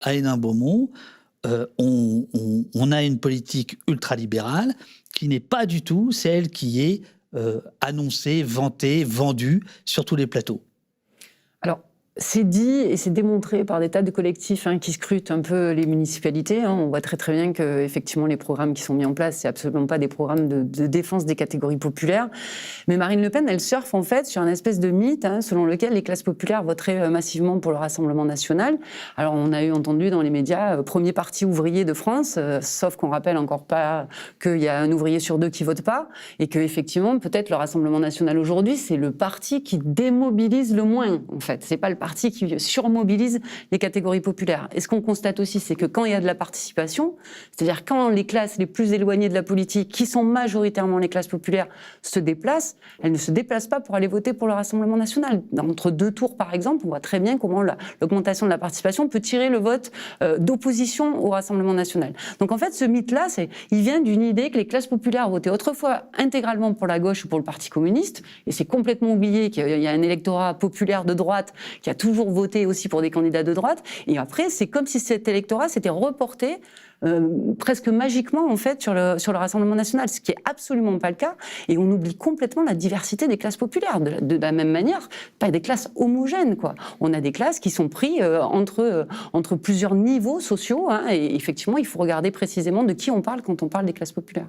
à Hénin-Beaumont, on a une politique ultralibérale qui n'est pas du tout celle qui est annoncée, vantée, vendue sur tous les plateaux. Alors, c'est dit et c'est démontré par des tas de collectifs qui scrutent un peu les municipalités. On voit très très bien que effectivement les programmes qui sont mis en place, c'est absolument pas des programmes de défense des catégories populaires. Mais Marine Le Pen, elle surfe en fait sur un espèce de mythe selon lequel les classes populaires voteraient massivement pour le Rassemblement national. Alors on a entendu dans les médias premier parti ouvrier de France, sauf qu'on rappelle encore pas qu'il y a un ouvrier sur 2 qui vote pas et que effectivement peut-être le Rassemblement national aujourd'hui c'est le parti qui démobilise le moins en fait. C'est pas le parti qui surmobilise les catégories populaires. Et ce qu'on constate aussi, c'est que quand il y a de la participation, c'est-à-dire quand les classes les plus éloignées de la politique, qui sont majoritairement les classes populaires, se déplacent, elles ne se déplacent pas pour aller voter pour le Rassemblement national. Entre 2 tours, par exemple, on voit très bien comment l'augmentation de la participation peut tirer le vote d'opposition au Rassemblement national. Donc en fait, ce mythe-là, il vient d'une idée que les classes populaires votaient autrefois intégralement pour la gauche ou pour le Parti communiste, et c'est complètement oublié qu'il y a un électorat populaire de droite qui a toujours voté aussi pour des candidats de droite, et après c'est comme si cet électorat s'était reporté presque magiquement en fait sur le Rassemblement national, ce qui est absolument pas le cas, et on oublie complètement la diversité des classes populaires, de la même manière, pas des classes homogènes quoi. On a des classes qui sont prises entre plusieurs niveaux sociaux, et effectivement il faut regarder précisément de qui on parle quand on parle des classes populaires.